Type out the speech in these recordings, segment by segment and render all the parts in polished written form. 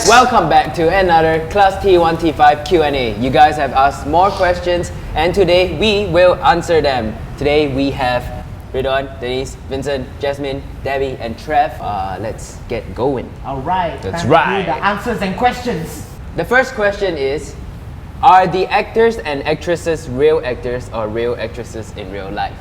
guys, welcome back to another Class T1T5 Q&A. You guys have asked more questions and today we will answer them. Today we have Ridwan, Denise, Vincent, Jasmine, Debbie and Trev. Let's get going. Alright, that's time right. to do the answers and questions. The first question is, are the actors and actresses real actors or real actresses in real life?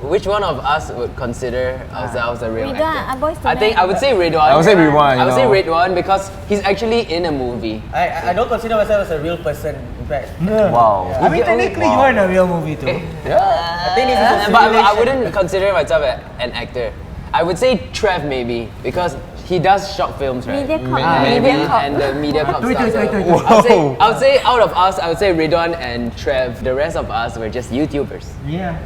Which one of us would consider ourselves a real actor? I think I would say Ridwan. I would say Ridwan. I would say Ridwan because he's actually in a movie. I don't consider myself as a real person, in fact. Wow. I mean, technically, you're in a real movie too. I think this is a But I simulation. wouldn't consider myself an actor. I would say Trev maybe because he does short films, right? And the MediaCorp stuff. So I would say out of us, I would say Ridwan and Trev. The rest of us were just YouTubers. Yeah.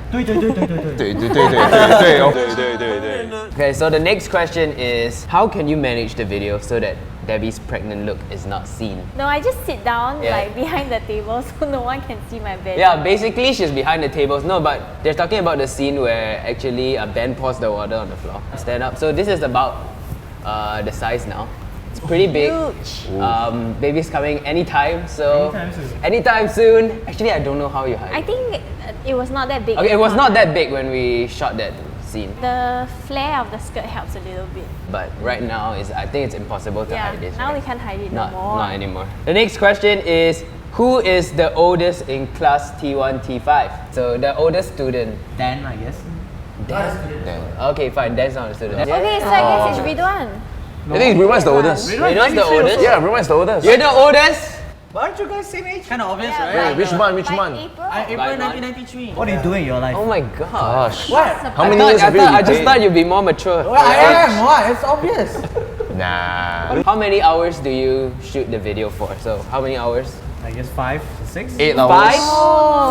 Okay, so the next question is, how can you manage the video so that Debbie's pregnant look is not seen? No, I just sit down Yeah. like behind the table so no one can see my belly. Yeah, basically she's behind the tables. No, but they're talking about the scene where actually Ben pours the water on the floor. Stand up. So this is about the size now. It's pretty big. Huge. Baby's coming anytime, so Anytime soon. anytime soon. Actually, I don't know how you hide I it. think it was not that big. Okay, it was not that big when we shot that scene, The flare of the skirt helps a little bit. but right now I think it's impossible to Yeah, hide this. now right? we can't hide it Not no more. anymore. The next question is, who is the oldest in class T1T5? So the oldest student. Dan, I guess. Okay, fine. Dan's not a student. Okay, so I guess it's Ridwan. I think Ridwan's the oldest. Ridwan's the oldest. Yeah, Ridwan's the oldest. You're the oldest. But aren't you guys same age? Kind of obvious, Yeah, right? Wait, which month? Which By month? April. April Right, 1993. What do you do in your life? Oh my gosh. What? How many years have you I just been? thought you'd be more mature. Well, I am. What? It's obvious. Nah. How many hours do you shoot the video for? So how many hours? I guess 5 to 6. 8 5? hours.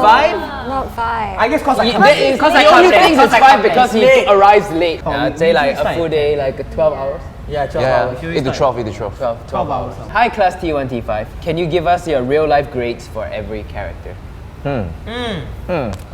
5? Not 5. I guess cause I He only thinks it's 5 because he arrives late. Oh, I'd say like usually a it's full like- day, like 12 hours. Yeah, 12 Yeah, hours. 8 to 12, 8 to 12. 12 hours. Hi class T1T5. Can you give us your real life grades for every character? I'm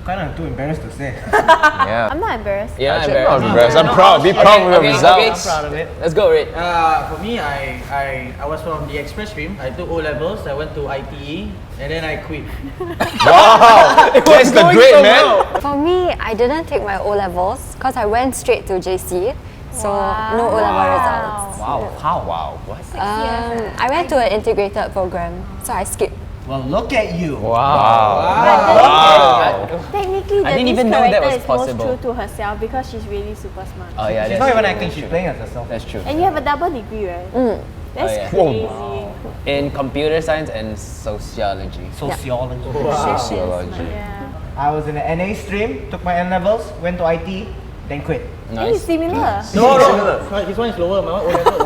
kind of too embarrassed to say. Yeah. I'm not embarrassed. Yeah, Actually, I'm not embarrassed. I'm proud. Be proud of your okay, results. okay. I'm proud of it. Let's go, Rid. For me, I was from the express stream. I took O levels. I went to ITE, and then I quit. Wow, that's the great man. For me, I didn't take my O levels because I went straight to JC. So no O level results. Wow. How? Wow, what? I went to an integrated program, so I skipped. Well, look at you. Technically, I didn't Denise even know that character was is most possible. true to herself because she's really super smart. Oh yeah, She's that's not even true. acting, she's playing as herself. That's true. And you have a double degree, right? That's yeah. crazy. In computer science and sociology. Sociology. Sociology. Yeah. I was in the NA stream, took my N levels, went to IT, then quit. Hey, it's similar. No. This one is lower. My one O level.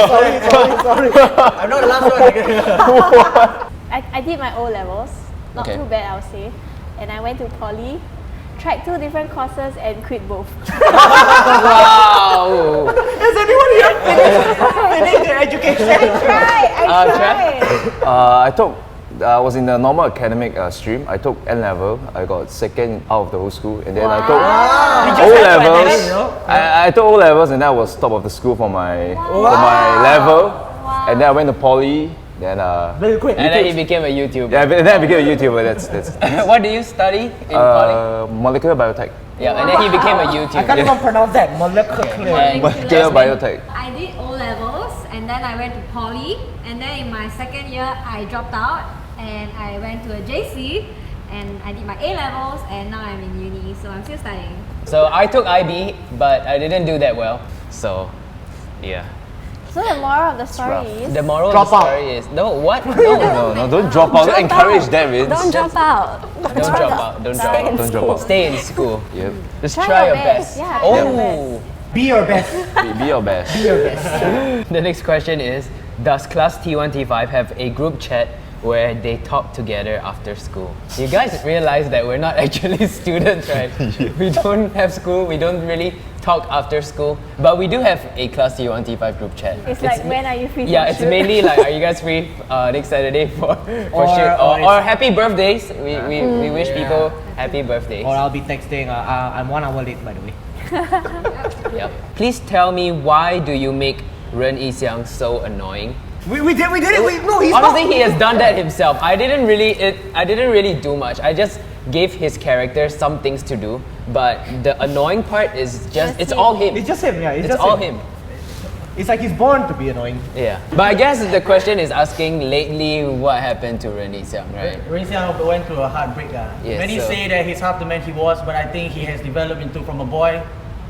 Sorry. I'm not the last one. I did my O levels, not Okay. too bad I would say, and I went to poly, tried 2 different courses and quit both. Wow! Has anyone here finished their education? I tried. I was in the normal academic stream. I took N level. I got second out of the whole school, and then I took O levels. I took O levels, and then I was top of the school for my level. And then I went to poly. Then Then you quit. And then he became a YouTuber. yeah, and then I became a YouTuber. That's What do you study in poly? molecular biotech. Yeah, and then he became a I YouTuber. can't even pronounce that. Molecular. And Molecular biotech. I did O levels and then I went to poly, and then in my second year I dropped out and I went to a JC and I did my A levels and now I'm in uni, so I'm still studying. So I took IB, but I didn't do that well. So, yeah. So the moral of the story rough. is The moral Drop of the out. story is what? No, No, don't drop out. Don't encourage that, Vince. Don't drop out. don't drop out. Don't drop out. Don't drop out. Stay in school. Yep. Just Try try your your best. best. Yeah, try your Oh. Be your best. Be your best. The next question is, does class T1T5 have a group chat where they talk together after school? You guys realize that we're not actually students, right? We don't have school, we don't really talk after school, but we do have a class T1T5 group chat. it's like when are you free? Yeah, for it's shoot? mainly like, are you guys free next Saturday for shoot? Or happy birthdays. We wish people happy birthdays. Or I'll be texting, I'm 1 hour late by the way. Yep. Please tell me, why do you make Ren Yixiang so annoying? We did it. No, he's Honestly, not. he has done that himself. I didn't really do much. I just gave his character some things to do, but the annoying part is it's all him. It's just him, yeah. It's all him. It's like he's born to be annoying. Yeah. But I guess the question is asking lately what happened to Rennie Xiang, right? Rennie Xiang went through a heartbreak. Yes, Many so- say that he's half the man he was, but I think he has developed from a boy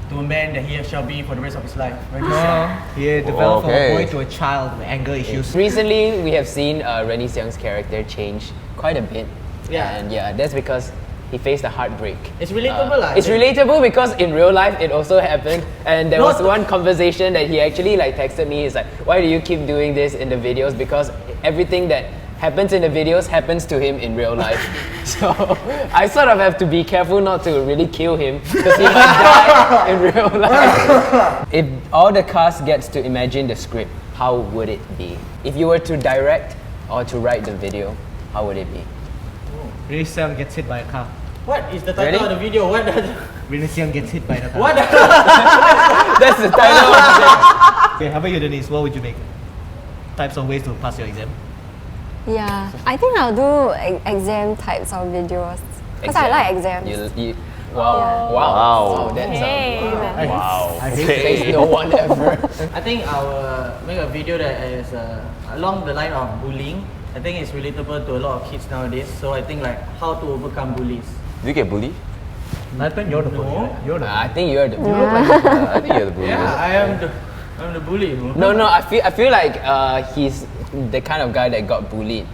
to a man that he shall be for the rest of his life. Rennie Xiang. He developed from Okay. a boy to a child with anger issues. Recently, we have seen Rennie Xiang's character change quite a bit. Yeah. And yeah, that's because he faced a heartbreak. It's relatable, lah. It's relatable because in real life it also happened, and there was Not- one conversation that he actually like texted me. He's like, "Why do you keep doing this in the videos? Because everything that happens in the videos happens to him in real life." So I sort of have to be careful not to really kill him because he might die in real life. If all the cast gets to imagine the script, how would it be? If you were to direct or to write the video, how would it be? Rennie Xiang gets hit by a car. What is the title Ready? of the video? What? Rennie Xiang gets hit by the car. What? That's the title of the Okay, how about you, Denise? What would you make? Types of ways to pass your exam. Yeah, I think I'll do exam types of videos because I like exams. Wow. Yeah. Wow. That's Hey, Wow. Says no one ever. I think I'll make a video that is along the line of bullying. I think it's relatable to a lot of kids nowadays. So I think like how to overcome bullies. Do you get bullied? I think you're the bully. No. Right? You're the I think you're the. I think you're the bully. Yeah, I'm the bully, bro. No. I feel like he's the kind of guy that got bullied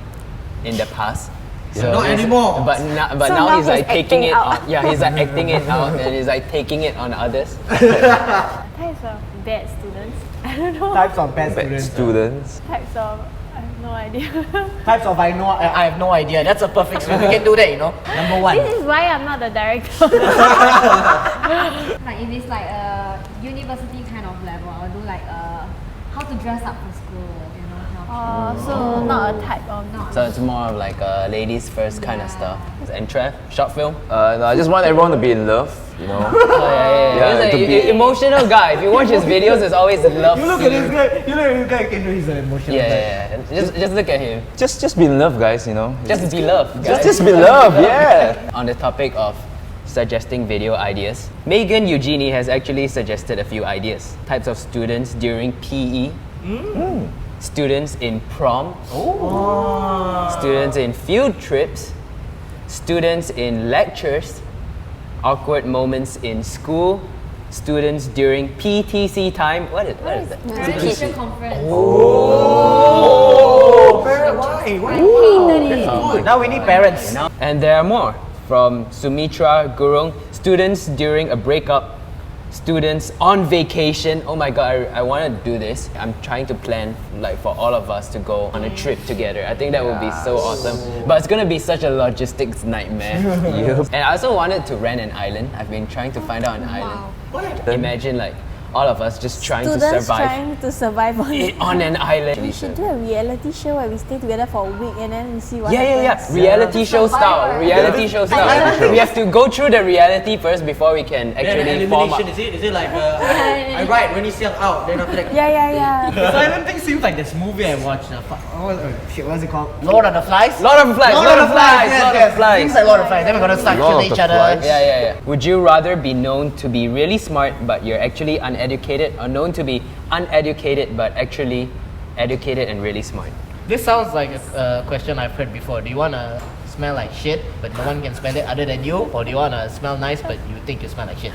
in the past. So Not he's- anymore. But So now now he's like he's taking it acting out. on. Yeah, he's like acting it out and he's like taking it on others. types of bad students. I don't know. Types of bad Bad students. students. Types of I have no idea. Types of I have no idea. That's a perfect script. We can do that, you know. Number one. This is why I'm not the director. Like if it's like a university kind of level, I'll do like how to dress up for school, you know. Kind of So not a type of not. So it's more of like a ladies first kind of stuff. And Trev, short film. No, I just want everyone to be in love, you know. Oh yeah. Yeah, He's to an be- emotional guy. If you watch his videos, it's always love. You look at this guy. You look at this guy. Can do he's an emotional guy. Yeah. Just look at him. Just be in love, guys, you know. Just be love. Guys. Just be love, yeah. On the topic of suggesting video ideas, Megan Eugenie has actually suggested a few ideas. Types of students during PE, students in prom, students in field trips, students in lectures, awkward moments in school, students during PTC time. What is that? Parent teacher conference. Why? I hated it. Now we need parents. And there are more. From Sumitra Gurung, students during a breakup, students on vacation. Oh my god, I want to do this. I'm trying to plan like for all of us to go on a trip together. I think that would be so awesome. But it's gonna be such a logistics nightmare. And I also wanted to rent an island. I've been trying to find out an island. Imagine like all of us just trying to students survive trying to survive on an island. We should do a reality show where we stay together for a week and then we see what Yeah. happens. Reality show style. Reality show style. We have to go through the reality first before we can Then actually form up. elimination, is it like I write Rennie Xiang out, then after that Yeah. So I don't think seems like this movie I watched. What's it called? Lord of the Flies. Lord of Flies. Lord of Flies. Lord Yes, of Flies. Seems like Lord of Flies. Then we're gonna start Lord killing of each the other. Flies. Yeah. Would you rather be known to be really smart but you're actually uneducated, or known to be uneducated but actually educated and really smart? This sounds like a question I've heard before. Do you wanna smell like shit but no one can smell it other than you, or do you wanna smell nice but you think you smell like shit?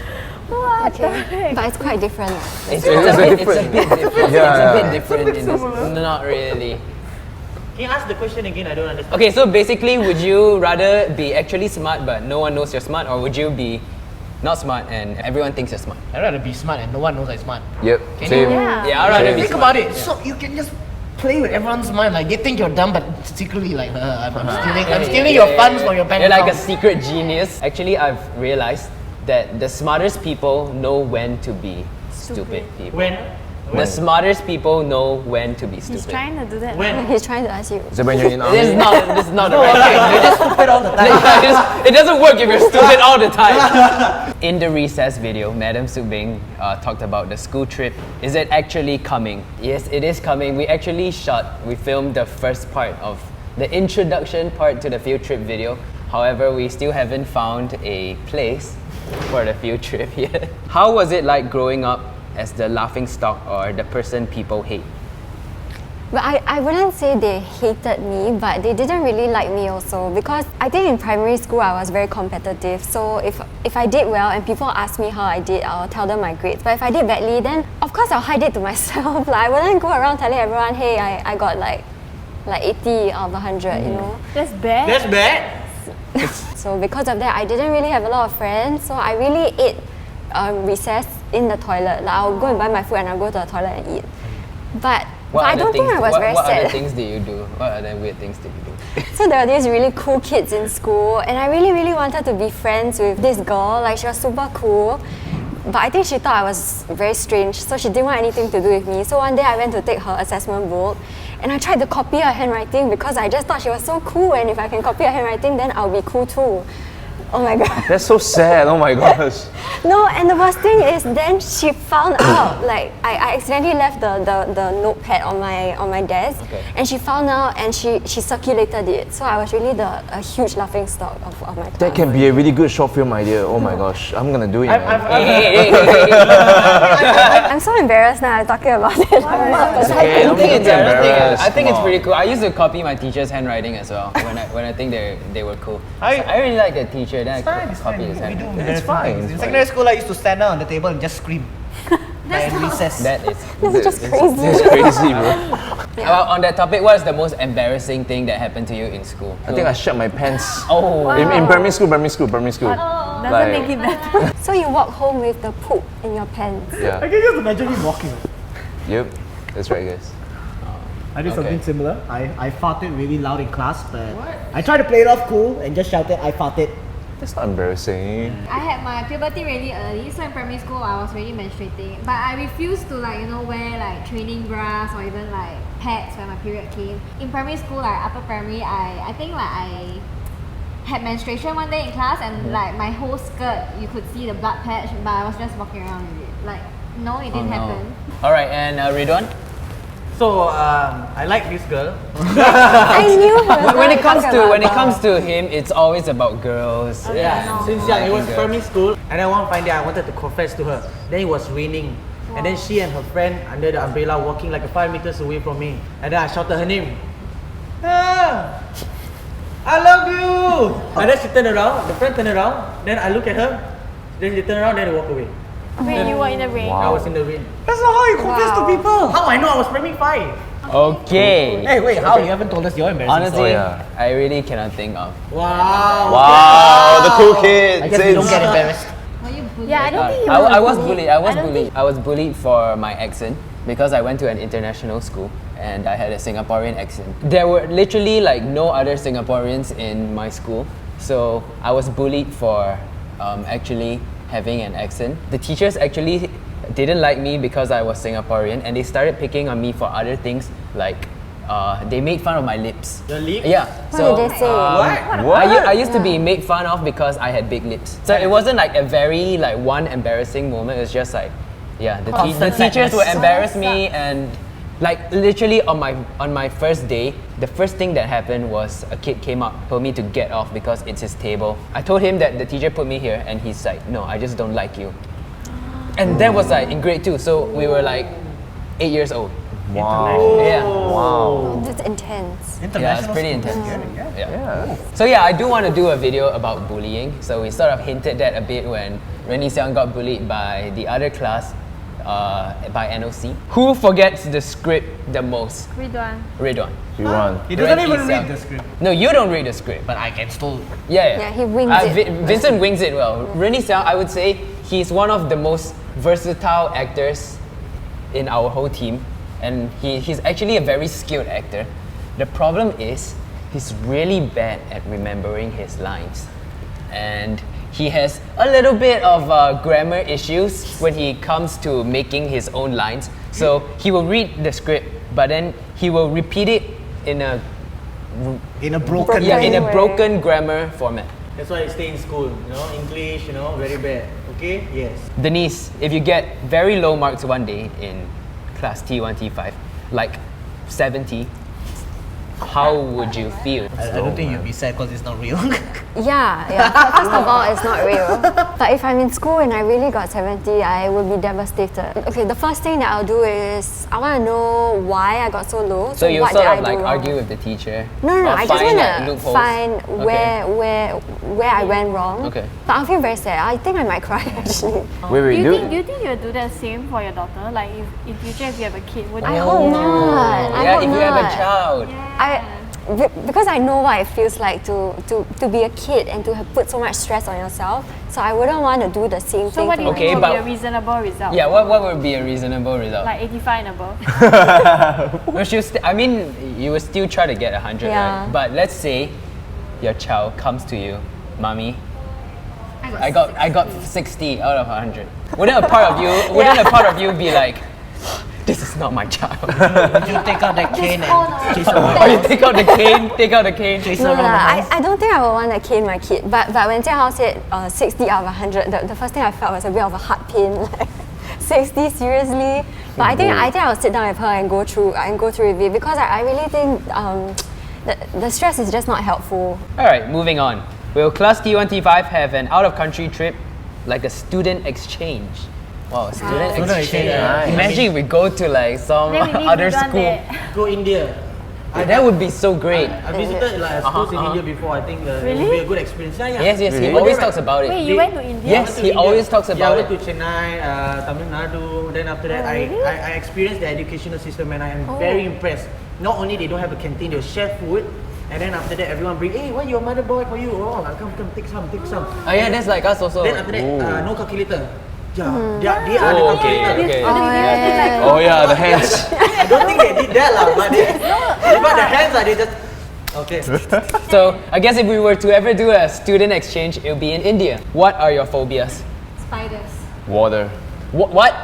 What the Okay, heck? but it's quite different. It's a a bit different- different. Yeah, It's a bit yeah. different. In this. Not really. Can you ask the question again? I don't understand. Okay, so basically, would you rather be actually smart but no one knows you're smart, or would you be not smart and everyone thinks you're smart? I'd rather be smart and no one knows I'm smart. Yep. Can Same. Yeah. Yeah, I'd rather be Think smart. about it. So you can just play with everyone's mind. Like they think you're dumb, but secretly like I'm stealing your funds for your bank You're like a account. secret genius. Actually, I've realized that the smartest people know when to be stupid people. When? The smartest people know when to be He's stupid. trying to do that. When? He's trying to ask you. Is it when you're in This is army? not. This is not the right thing. You're just stupid all the time. It doesn't work if you're stupid all the time. In the recess video, Madam Subing talked about the school trip. Is it actually coming? Yes, it is coming. We actually we filmed the first part of the introduction part to the field trip video. However, we still haven't found a place for the field trip yet. How was it like growing up as the laughing stock or the person people hate? But I wouldn't say they hated me, but they didn't really like me also, because I think in primary school I was very competitive. So if I did well and people ask me how I did, I'll tell them my grades. But if I did badly, then of course I'll hide it to myself. Like, I wouldn't go around telling everyone, hey, I got like 80 out of 100, you know. That's bad. That's bad. So because of that, I didn't really have a lot of friends. So I really ate recess in the toilet. Like, I'll go and buy my food and I'll go to the toilet and eat. But I don't think I was very what sad. other things did you do? What other weird things did you do? So there were these really cool kids in school, and I really, really wanted to be friends with this girl. Like, she was super cool. But I think she thought I was very strange, so she didn't want anything to do with me. So one day I went to take her assessment book, and I tried to copy her handwriting because I just thought she was so cool, and if I can copy her handwriting, then I'll be cool too. Oh my god. That's so sad. Oh my gosh. No, and the worst thing is then she found out. Like, I accidentally left the notepad on my desk, and she found out and she circulated it. So I was really a huge laughing stock of my class. That can be a really good short film idea. Oh my gosh, I'm gonna do it. man. I'm so embarrassed now talking about it. It's okay, don't I think be embarrassed. I think Come it's on. pretty cool. I used to copy my teacher's handwriting as well when I think they were cool. I really like the teacher. Then I copy his handwriting. It's fine. In secondary school, I used to stand down on the table and just scream. Like in recess. That is. This is just crazy. It's crazy, bro. On that topic, what is the most embarrassing thing that happened to you in school? I think I shat my pants. Oh. In primary school. Doesn't Like- make it better. So you walk home with the poop in your pants. Yeah. I can just imagine me walking. Yep. That's right, guys. I did Okay. something similar. I farted really loud in class, but I tried to play it off cool and just shouted, I farted. That's not embarrassing. I had my puberty really early, so in primary school I was already menstruating. But I refused to wear like training bras or even like pads when my period came. In primary school, like upper primary, I think I had menstruation one day in class and like my whole skirt, you could see the blood patch, but I was just walking around with it. Like, no, it didn't happen. Alright, and Ridwan? So I like this girl. I knew her. When it comes to him, it's always about girls. Yeah, since young, it was Girl. primary school, and then one fine day I wanted to confess to her. Then it was raining, and then she and her friend under the umbrella walking like 5 meters away from me, and then I shouted her name. Ah, I love you. And then she turned around. The friend turned around. Then I look at her. Then she turned around. Then they walk away. When you were in the rain. I was in the rain. That's not how you confess to people. How I know? I was primary 5. Okay. Hey, wait, how? You haven't told us your embarrassing Honestly, Oh, yeah. I really cannot think of. Wow. Wow, the cool kid. I guess we don't get embarrassed. Were you bullied? Yeah, I don't think you I were was bullied. bullied. I was don't bullied. think- I was bullied for my accent because I went to an international school and I had a Singaporean accent. There were literally like no other Singaporeans in my school, so I was bullied for actually having an accent. The teachers actually didn't like me because I was Singaporean, and they started picking on me for other things like they made fun of my lips. Your lips? Yeah. What did they say? I used to be made fun of because I had big lips. So it wasn't like a very like one embarrassing moment. It was just like, yeah, the teachers would embarrass me, and like literally on my first day, the first thing that happened was a kid came up, told me to get off because it's his table. I told him that the teacher put me here, and he's like, no, I just don't like you. And that was like in grade 2, so we were like 8 years old. Wow. Yeah. Wow. That's intense. Yeah, it's pretty intense. Yeah. So yeah, I do want to do a video about bullying. So we sort of hinted that a bit when Rennie Xiang got bullied by the other class, by NOC. Who forgets the script the most? Ridwan. Ridwan. You run. He doesn't Rennie even Xiang. read the script. No, you don't read the script. But I can still. Yeah, Yeah, he wings it. Vincent wings it well. Rennie Xiang, I would say he's one of the most versatile actors in our whole team, and he's actually a very skilled actor. The problem is he's really bad at remembering his lines, and he has a little bit of grammar issues when he comes to making his own lines. So he will read the script, but then he will repeat it in a broken in a way. broken grammar format. That's why I stay in school, English, very bad. Okay? Yes. Denise, if you get very low marks one day in class T1T5, like 70, how would you feel? I don't think you'll be sad because it's not real. Yeah. First of all, it's not real. But if I'm in school and I really got 70, I would be devastated. Okay, the first thing that I'll do is I want to know why I got so low. So you what sort did of I do like wrong? argue with the teacher? No, or I just find, want like, to loopholes? find Okay. where I went wrong. Okay. But I'll feel very sad. I think I might cry actually. Wait, Do you think you'll do the same for your daughter? Like if in future if you have a kid, would I you? hope not. I Yeah, hope if you have a not. child. Because I know what it feels like to be a kid and to have put so much stress on yourself. So I wouldn't want to do the same So thing. what do you to Okay, think will be but- a reasonable result? Yeah, what would be a reasonable result? Like 85 and above. No, I mean, you will still try to get 100, Yeah. right? But let's say your child comes to you, mommy, I got 60 out of 100. Wouldn't a part of you be like, this is not my child? Would you take out that cane and chase her Or around? you take out the cane. Chase No her around the lah, house? I don't think I would want to cane my kid. But when JianHao said 60 out of 100, the first thing I felt was a bit of a heart pain. Like 60, seriously? But I think I will sit down with her and go through with it because I really think the stress is just not helpful. Alright, moving on. Will Class T1T5 have an out-of-country trip, like a student exchange? Wow, student Student exchange. exchange, yeah. Imagine if we go to like some Then we leave other Ridwan school. there. Go India. That would be so great. I visited like schools in India before. I think it Really? would be a good experience. Yeah. Yes, he Really? always talks about it. Wait, you went to India? Yes, he always talks I about went it. to Chennai, Tamil Nadu. Then after that, Oh, really? I experienced the educational system, and I am very impressed. Not only they don't have a canteen, they'll share food. And then after that, everyone bring, hey, what your mother bought for you? Oh, come, take some. Oh yeah, that's like us also. Then after that, no calculator. Yeah, they are Oh, the calculator. okay. Oh yeah, the hands. I don't think they did that lah, but the hands they just. Okay. So I guess if we were to ever do a student exchange, it would be in India. What are your phobias? Spiders. Water. What?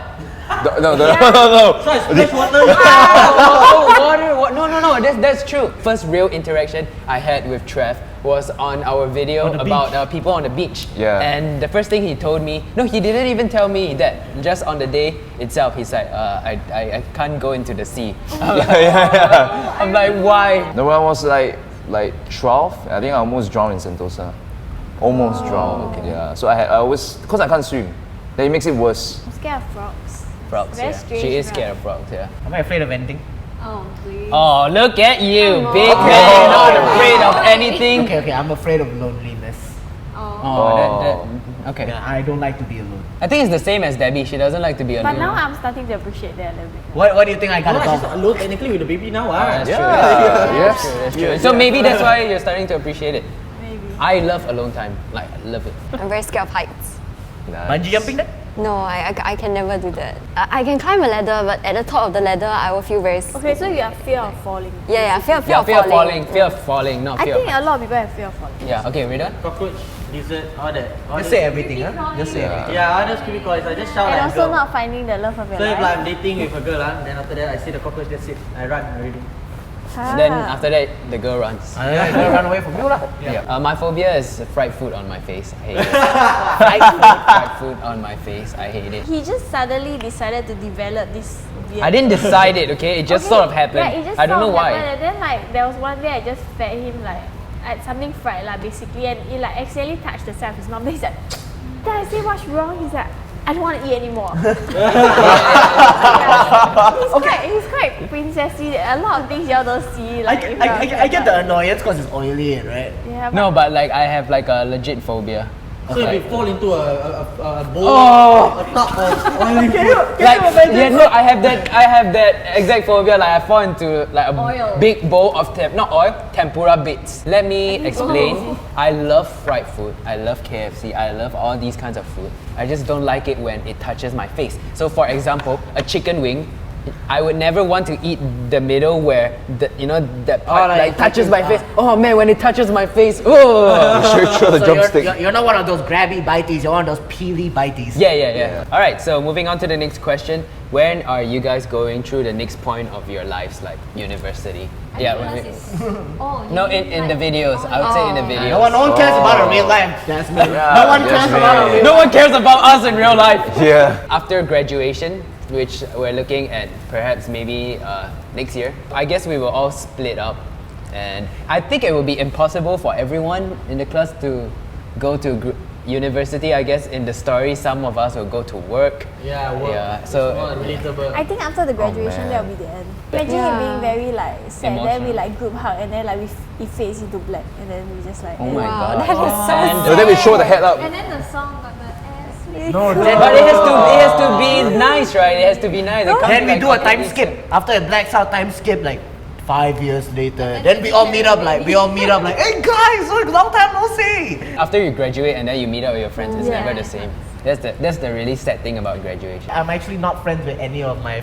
No. So I splash water. Oh, water. No. That's true. First real interaction I had with Trev was on our video about people on the beach. Yeah. And the first thing he told me, no, he didn't even tell me that. Just on the day itself, he's like, I can't go into the sea. I'm like, why? No, when I was like 12, I think I almost drowned in Sentosa. Almost drowned. Okay. Yeah. So I always, because I can't swim, then it makes it worse. I'm scared of frogs. Frogs. Very Yeah. strange, She is right? scared of frogs. Yeah. Am I afraid of anything? Oh, please. Oh, look at you, big man, not afraid of anything. Okay, I'm afraid of loneliness. Okay. Yeah, I don't like to be alone. I think it's the same as Debbie. She doesn't like to be alone. But now I'm starting to appreciate that a little bit. What do you think I No, got she's about? alone technically with the baby now. That's Yeah. true. Yes. That's true. So maybe that's why you're starting to appreciate it. Maybe. I love alone time. Like, I love it. I'm very scared of heights. Bungee jumping then? No, I can never do that. I can climb a ladder, but at the top of the ladder, I will feel very. Okay, so you have fear of falling. Yeah, fear Yeah, of fear of falling. falling. Fear of falling, not I fear think of a lot of people have fear of falling. Yeah, okay, Rita? Cockroach, lizard, all that. All Just those- say everything, huh? Just say everything. Yeah, all those creepy crawlies. I just shout And like a also girl. not finding the love of your So if like life. I'm dating with a girl, then after that I see the cockroach, that's it. I run already. Then after that, the girl runs. Yeah, don't run away from you lah. Yeah. My phobia is fried food on my face. I hate it. fried food on my face. I hate it. He just suddenly decided to develop this weird. I didn't decide it, okay? It just Okay, sort of happened. Yeah, it just I don't sort know of why. happened, and then like there was one day I just fed him like something fried lah basically, and it like accidentally touched the side of his mouth. Then he's like, then I say what's wrong? He's like, I don't want to eat anymore. He's quite princessy. A lot of things y'all don't see. Like, if you're- I get the annoyance because it's oily, right? Yeah, No, but like I have like a legit phobia. So if you fall into a bowl, Oh. a tub of oily food. Like yeah, no, I have that exact phobia. Like I fall into like a Oil. big bowl of not oil, tempura bits. Let me explain. I love fried food. I love KFC. I love all these kinds of food. I just don't like it when it touches my face. So for example, a chicken wing I would never want to eat the middle where the that part like touches touches, my face. Oh man, when it touches my face, oh. You should throw the So drumstick. you're not one of those grabby bites, you're one of those peely bites. Yeah. All right, so moving on to the next question. When are you guys going through the next point of your lives, like university? No, in the videos. I would say in the videos. No one cares about a real life. That's me. No one cares about a real No one cares about us in real life. Yeah. After graduation, which we're looking at perhaps maybe next year, I guess we will all split up. And I think it will be impossible for everyone in the class to go to university. I guess in the story, some of us will go to work. Yeah, work. Yeah, It's so more relatable. I think after the graduation, man. that will be the end. Imagine it being very like sad, then we Emotional. like group hug, and then like we fades into black, and then we just like. oh my god. that is so And- So then we show the head up. And then the song got the ass. No, But it has to be nice, right? It has to be nice. It can't Then be we do a like time completely skip. After it blacks out, time skip like 5 years later. Then we all meet up like, hey guys, long time no see. After you graduate and then you meet up with your friends, it's Yeah. never the same. That's the really sad thing about graduation. I'm actually not friends with any of my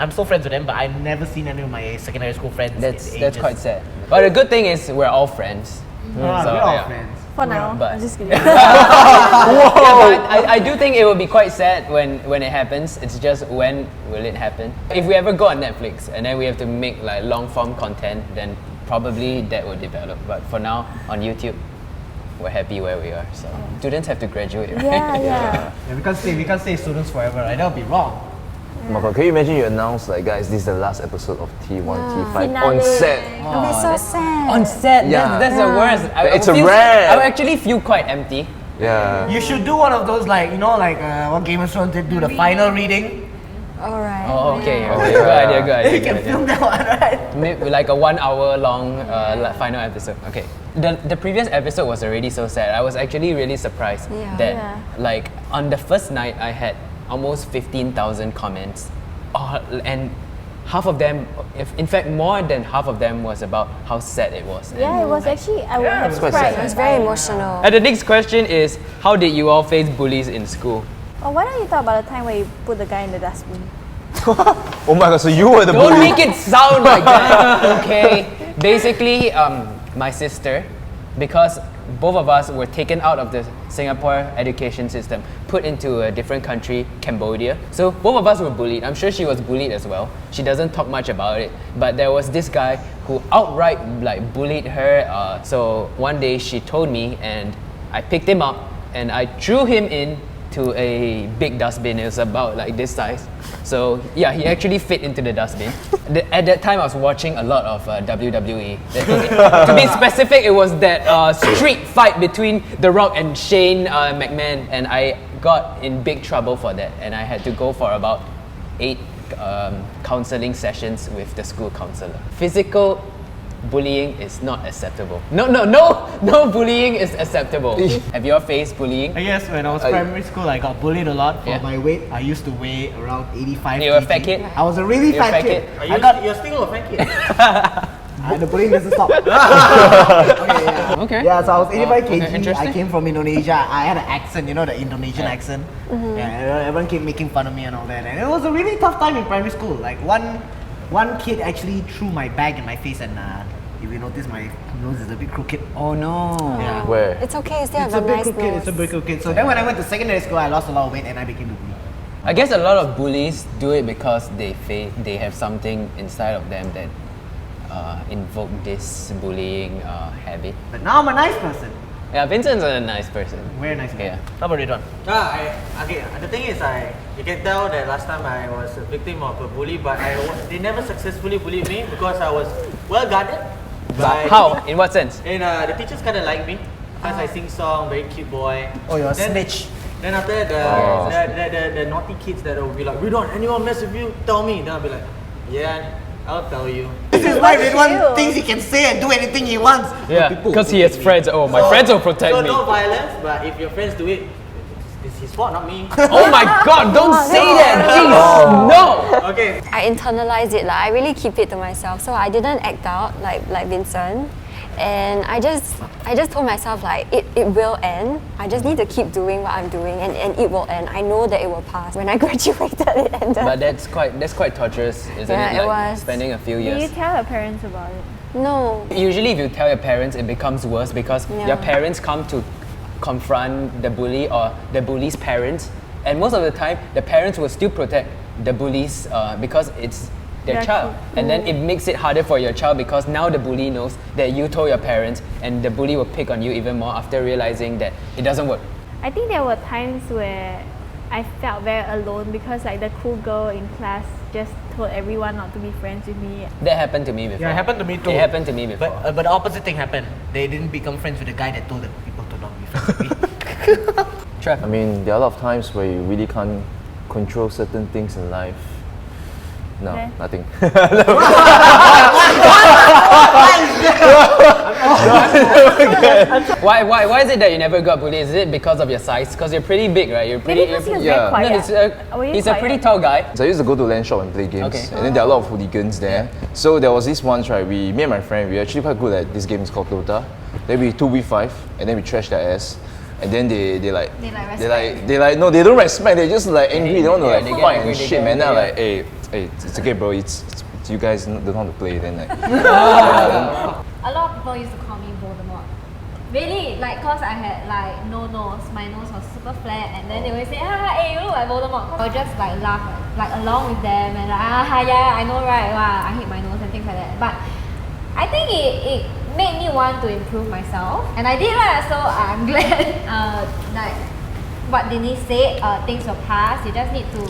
I'm still friends with them, but I've never seen any of my secondary school friends. That's in ages. quite sad. But the good thing is we're all friends. Ah, So, we're all yeah. friends. For now, But- I'm just kidding. Yeah, but I do think it will be quite sad when it happens. It's just when will it happen? If we ever go on Netflix and then we have to make like long form content, then probably that will develop. But for now, on YouTube, we're happy where we are. So students have to graduate, right? Yeah. Yeah, we can't stay students forever, right? That would be wrong. Oh my god, can you imagine you announce like, guys, this is the last episode of T1T5 on Finale. set? It'll be so sad. On set, Yeah. that's the worst. It's would a feel- wrap. I would actually feel quite empty. Yeah. You should do one of those what Game of Thrones did, do the final reading. Alright. Oh, okay. Good idea. You can film that one, right? Maybe like a 1 hour long final episode. Okay. The previous episode was already so sad. I was actually really surprised Yeah. that Yeah. like on the first night I had almost 15,000 comments. And half of them, in fact more than half of them was about how sad it was. And- Yeah, it was actually, I would have quite cried. sad. It's very emotional. And the next question is, how did you all face bullies in school? Oh, why don't you talk about the time where you put the guy in the dustbin? Oh my god, so you were the Don't bully. make it sound like that, okay? Basically, my sister, because both of us were taken out of the Singapore education system, put into a different country, Cambodia. So both of us were bullied. I'm sure she was bullied as well. She doesn't talk much about it, but there was this guy who outright like bullied her. So one day she told me, and I picked him up and I threw him in to a big dustbin. It was about like this size. So yeah, he actually fit into the dustbin. At that time, I was watching a lot of WWE. To be specific, it was that street fight between The Rock and Shane McMahon, and I got in big trouble for that. And I had to go for about 8 counseling sessions with the school counselor. Physical bullying is not acceptable. No bullying is acceptable. Have you all faced bullying? I guess when I was primary school, I got bullied a lot for Yeah. my weight. I used to weigh around 85 You were a kg. fat kid? I was a really You were a fat fat kid. kid? You're still a fat kid. The bullying doesn't stop. Okay, yeah. Okay. Yeah, so I was 85 Okay, kg. I interesting. came from Indonesia. I had an accent, the Indonesian accent. Yeah, everyone kept making fun of me and all that. And it was a really tough time in primary school. Like one kid actually threw my bag in my face, and if you notice, my nose is a bit crooked. Oh no. Yeah. Where? It's okay, you still It's have a a bit nice crooked. nose. It's a bit crooked. So then when I went to secondary school, I lost a lot of weight and I became a bully. I guess a lot of bullies do it because they have something inside of them that invoke this bullying habit. But now I'm a nice person. Yeah, Vincent's a nice person. Very nice guy. Yeah. How about Ridwan? The thing is, you can tell that last time I was a victim of a bully, but they never successfully bullied me because I was well guarded. But how? In what sense? And the teachers kind of like me because I sing song, very cute boy. Oh, you're a Then- snitch. Then after that, the naughty kids that will be like, Ridwan, anyone mess with you, tell me. Then I'll be like, yeah, I'll tell you. This is why you? Ridwan thinks he can say and do anything he wants. Yeah, because he has friends. Oh, my friends will protect so me. no violence, but if your friends do it, it's his fault, not me. Oh my god, don't say that! Jeez, no! Okay. I internalize it, like I really keep it to myself. So I didn't act out like Vincent. And I just told myself like it will end. I just need to keep doing what I'm doing and it will end. I know that it will pass. When I graduated, it ended. But that's quite torturous, isn't Yeah, it? it was. Spending a few Did you years. tell your parents about it? No. Usually if you tell your parents, it becomes worse because Yeah. your parents come to confront the bully or the bully's parents, and most of the time the parents will still protect the bullies because it's their Their child, kid. and then it makes it harder for your child because now the bully knows that you told your parents, and the bully will pick on you even more after realizing that it doesn't work. I think there were times where I felt very alone because like the cool girl in class just told everyone not to be friends with me. That happened to me before. Yeah, it happened to me too. It happened to me before. But the opposite thing happened. They didn't become friends with the guy that told the people to not be friends with me. Trev, I mean, there are a lot of times where you really can't control certain things in life. No, Okay. nothing. why is it that you never got bullied? Is it because of your size? Because you're pretty big, right? You're pretty. Maybe because he was yeah. very quiet. No, Were you he's a quiet? pretty tall guy. So I used to go to land shop and play games, Okay. and then there are a lot of hooligans there. So there was this once, right? Me and my friend, we actually quite good at this game. It's called Dota. Then we 2v5, and then we trash their ass. And then they no, they don't respect. They just like angry. They want to Yeah, like they get fight angry, and they shit, get man. Then I'm angry, like, hey, it's okay, bro. It's you guys don't know how to play. Then like, A lot of people used to call me Voldemort. Really, like, cause I had like no nose, my nose was super flat, and then they would say, hey, you look like Voldemort. I would just like laugh, like along with them, and like, yeah, I know, right? Wow, I hate my nose and things like that. But I think it made me want to improve myself, and I did lah. So I'm glad. Like what Denise said, things will pass. You just need to,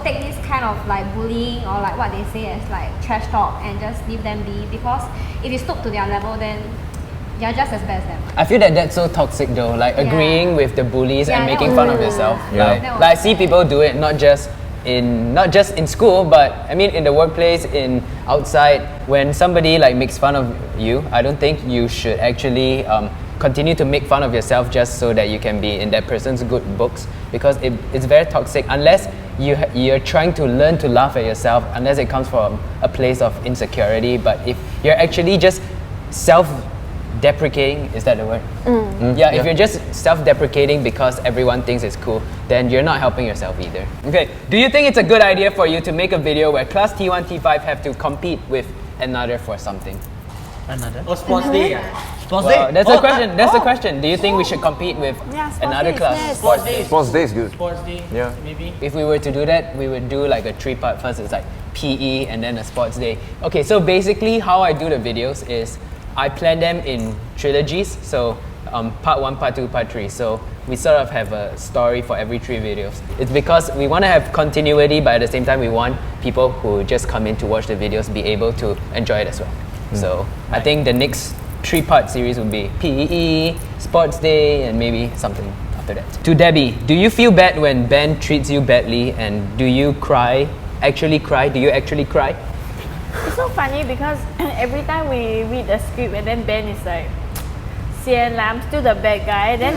take this kind of like bullying or like what they say as like trash talk and just leave them be. Because if you stoop to their level, then you're just as bad as them. I feel that that's so toxic though, like Yeah. agreeing with the bullies and Yeah, that making was- fun of yourself. Yeah. Like, That was like I see people do it not just in school, but I mean in the workplace, in outside. When somebody like makes fun of you, I don't think you should actually continue to make fun of yourself just so that you can be in that person's good books, because it's very toxic unless you're trying to learn to laugh at yourself, unless it comes from a place of insecurity. But if you're actually just self-deprecating, is that the word? Yeah, if you're just self-deprecating because everyone thinks it's cool, then you're not helping yourself either. Okay, do you think it's a good idea for you to make a video where class T1, T5 have to compete with another for something? Another. Oh, sports day. Sports Well, day? that's the question. That's the question. Do you think we should compete with Yeah, sports another day is class? nice. Sports day. sports day is good. Sports day. Yeah. Maybe. If we were to do that, we would do like a 3-part. First, it's like PE and then a sports day. Okay, so basically, how I do the videos is I plan them in trilogies. So part 1, part 2, part 3. So we sort of have a story for every 3 videos. It's because we want to have continuity, but at the same time, we want people who just come in to watch the videos be able to enjoy it as well. So I think the next 3-part series would be PE, sports day, and maybe something after that. To Debbie, do you feel bad when Ben treats you badly, and do you cry? Actually cry? Do you actually cry? It's so funny because every time we read the script and then Ben is like, Sian, like, I'm still the bad guy. Then,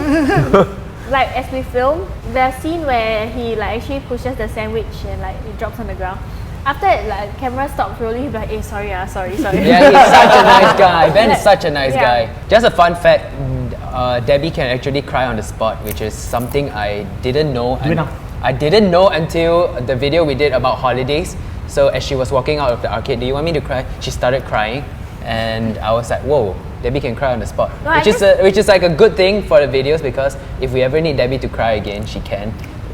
like as we film, the scene where he like actually pushes the sandwich and like it drops on the ground. After it, like camera stops rolling, he'll be like, sorry. Yeah, he's such a nice guy. Ben is such a nice Yeah. guy. Just a fun fact, Debbie can actually cry on the spot, which is something I didn't know. I didn't know until the video we did about holidays. So as she was walking out of the arcade, do you want me to cry? She started crying, and I was like, whoa, Debbie can cry on the spot. No, I which is like a good thing for the videos, because if we ever need Debbie to cry again, she can.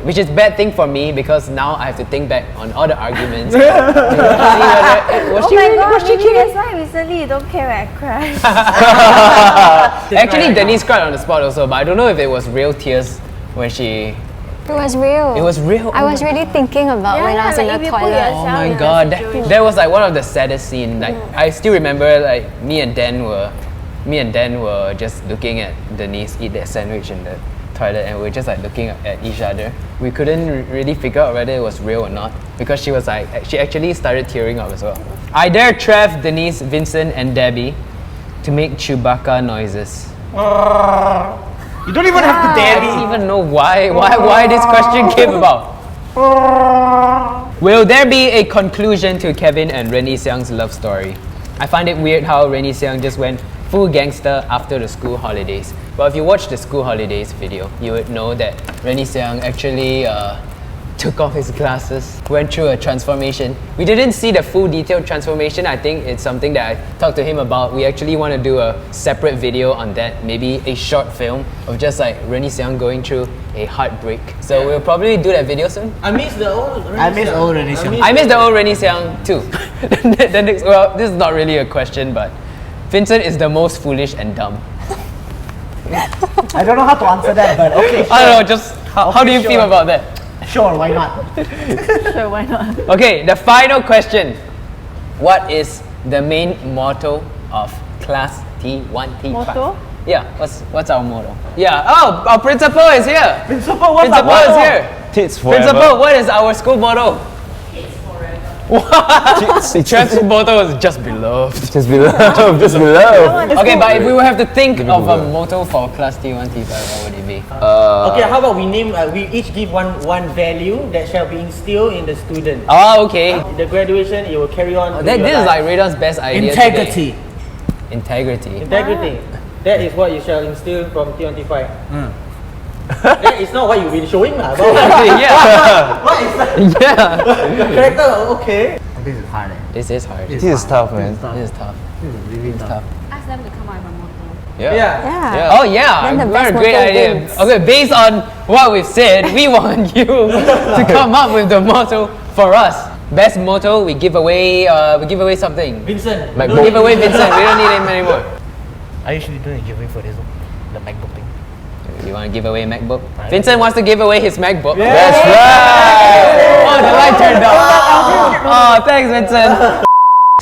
Which is bad thing for me, because now I have to think back on all the arguments. Was Oh she my really- god, was she maybe kidding? that's why recently you don't care when I cry. Actually, Denise cried on the spot also, but I don't know if it was real tears when she. It was real. It was real. I was really thinking about when I was in like, the if you put toilet. yourself Oh my in god, that situation. that was like one of the saddest scenes. Like I still remember, like me and Dan were just looking at Denise eat that sandwich in the toilet, and we were just like looking at each other. We couldn't really figure out whether it was real or not, because she was like, she actually started tearing up as well. I dare Trev, Denise, Vincent, and Debbie to make Chewbacca noises. You don't even have to I dare don't me. even know why this question came about. Will there be a conclusion to Kevin and Rennie Xiang's love story? I find it weird how Rennie Xiang just went full gangster after the school holidays. Well, if you watch the school holidays video, you would know that Rennie Siang actually took off his glasses, went through a transformation. We didn't see the full detailed transformation. I think it's something that I talked to him about. We actually want to do a separate video on that, maybe a short film of just like Rennie Siang going through a heartbreak. So we'll probably do that video soon. I miss the old Rennie I miss Siang. old Rennie Siang. I miss the old Rennie Siang too. The next, well, this is not really a question, but Vincent is the most foolish and dumb. I don't know how to answer that, but okay. I don't know, just how do you feel about that? Sure, why not? Sure, why not? Okay, the final question. What is the main motto of Class T1T5? Motto? Yeah, what's our motto? Yeah, oh, our principal is here. Principal, what's Principal up? is here. Tits forever. Principal, what is our school motto? Trev's motto is just beloved. Just beloved, just beloved. Okay, but if we would have to think of a motto for Class T1T5, what would it be? Okay, how about we name? We each give one value that shall be instilled in the student. Oh, okay. The graduation, it will carry on. to This your is life. like Radon's best idea Integrity. today. Integrity. Integrity. That is what you shall instill from T1T5. That is not what you've been showing lah. But Yeah. what is that? Yeah. Character, okay. This is hard. This is hard. This is tough, man. This is tough. This is really tough. Ask them to come out with a motto. Yeah. Yeah. Oh yeah, Then the very best great motto idea. wins. Okay, based on what we've said, we want you to come up with the motto for us. Best motto, we give away something. Vincent. Like We give away Vincent. We don't need him anymore. I usually doing a giveaway for this one. The MacBook thing. You want to give away a MacBook? Vincent wants to give away his MacBook. That's right. Oh, the light turned off. Oh, thanks, Vincent.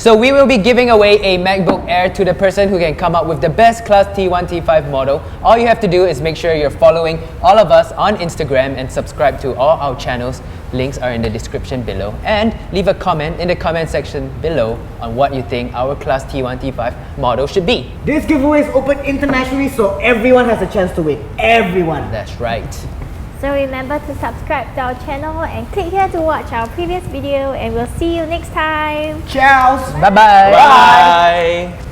So we will be giving away a MacBook Air to the person who can come up with the best Class T1T5 model. All you have to do is make sure you're following all of us on Instagram and subscribe to all our channels. Links are in the description below. And leave a comment in the comment section below on what you think our Class T1T5 model should be. This giveaway is open internationally, so everyone has a chance to win. Everyone. That's right. So remember to subscribe to our channel and click here to watch our previous video, and we'll see you next time. Ciao. Bye-bye. Bye.